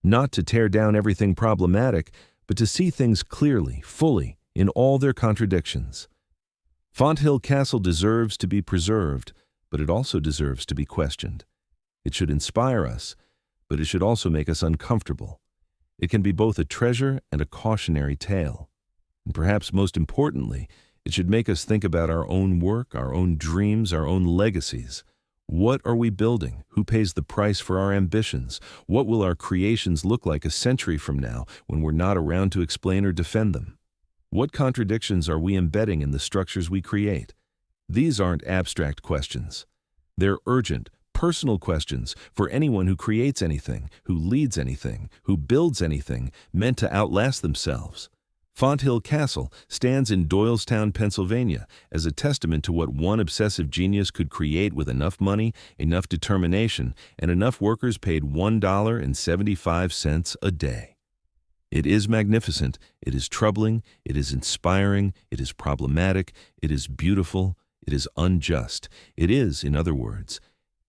Not to tear down everything problematic, but to see things clearly, fully, in all their contradictions. Fonthill Castle deserves to be preserved, but it also deserves to be questioned. It should inspire us, but it should also make us uncomfortable. It can be both a treasure and a cautionary tale. And perhaps most importantly, it should make us think about our own work, our own dreams, our own legacies. What are we building? Who pays the price for our ambitions? What will our creations look like a century from now when we're not around to explain or defend them? What contradictions are we embedding in the structures we create? These aren't abstract questions. They're urgent, personal questions for anyone who creates anything, who leads anything, who builds anything meant to outlast themselves. Fonthill Castle stands in Doylestown, Pennsylvania, as a testament to what one obsessive genius could create with enough money, enough determination, and enough workers paid $1.75 a day. It is magnificent, it is troubling, it is inspiring, it is problematic, it is beautiful, it is unjust. It is, in other words,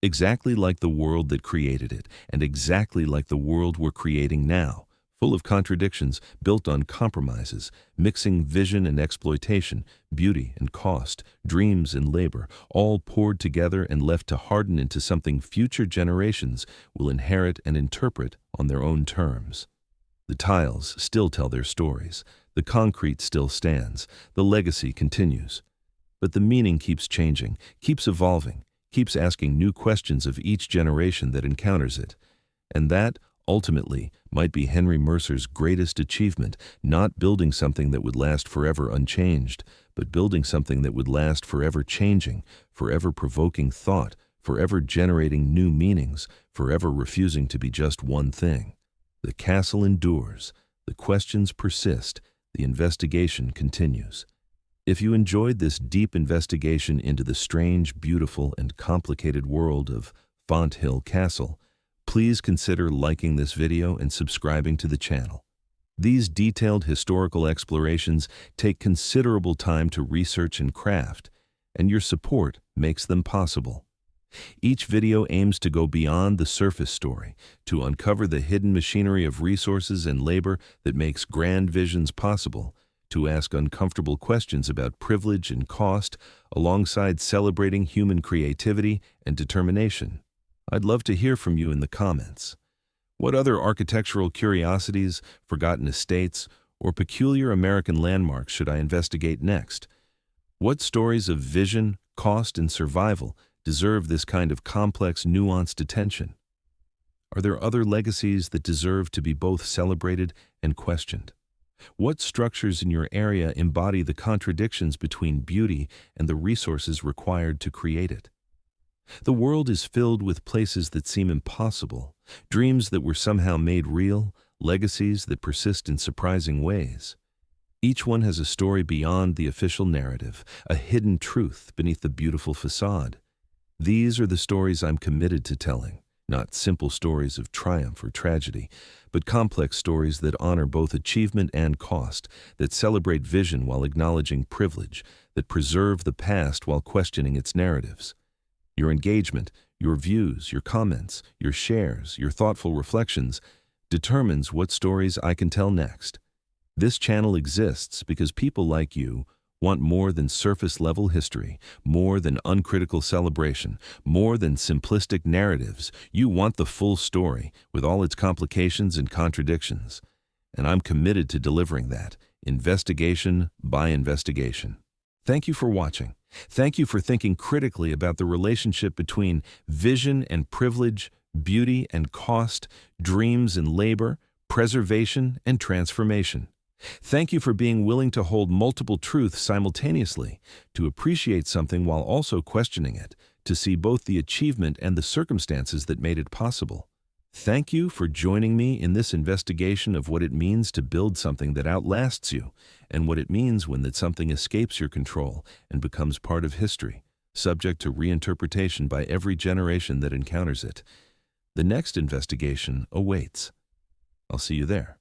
exactly like the world that created it, and exactly like the world we're creating now. Full of contradictions, built on compromises, mixing vision and exploitation, beauty and cost, dreams and labor, all poured together and left to harden into something future generations will inherit and interpret on their own terms. The tiles still tell their stories, the concrete still stands, the legacy continues. But the meaning keeps changing, keeps evolving, keeps asking new questions of each generation that encounters it. And that, ultimately, might be Henry Mercer's greatest achievement, not building something that would last forever unchanged, but building something that would last forever changing, forever provoking thought, forever generating new meanings, forever refusing to be just one thing. The castle endures, the questions persist, the investigation continues. If you enjoyed this deep investigation into the strange, beautiful, and complicated world of Fonthill Castle, please consider liking this video and subscribing to the channel. These detailed historical explorations take considerable time to research and craft, and your support makes them possible. Each video aims to go beyond the surface story, to uncover the hidden machinery of resources and labor that makes grand visions possible, to ask uncomfortable questions about privilege and cost, alongside celebrating human creativity and determination. I'd love to hear from you in the comments. What other architectural curiosities, forgotten estates, or peculiar American landmarks should I investigate next? What stories of vision, cost, and survival deserve this kind of complex, nuanced attention? Are there other legacies that deserve to be both celebrated and questioned? What structures in your area embody the contradictions between beauty and the resources required to create it? The world is filled with places that seem impossible, dreams that were somehow made real, legacies that persist in surprising ways. Each one has a story beyond the official narrative, a hidden truth beneath the beautiful facade. These are the stories I'm committed to telling, not simple stories of triumph or tragedy, but complex stories that honor both achievement and cost, that celebrate vision while acknowledging privilege, that preserve the past while questioning its narratives. Your engagement, your views, your comments, your shares, your thoughtful reflections determines what stories I can tell next. This channel exists because people like you want more than surface-level history, more than uncritical celebration, more than simplistic narratives. You want the full story, with all its complications and contradictions. And I'm committed to delivering that, investigation by investigation. Thank you for watching. Thank you for thinking critically about the relationship between vision and privilege, beauty and cost, dreams and labor, preservation and transformation. Thank you for being willing to hold multiple truths simultaneously, to appreciate something while also questioning it, to see both the achievement and the circumstances that made it possible. Thank you for joining me in this investigation of what it means to build something that outlasts you, and what it means when that something escapes your control and becomes part of history, subject to reinterpretation by every generation that encounters it. The next investigation awaits. I'll see you there.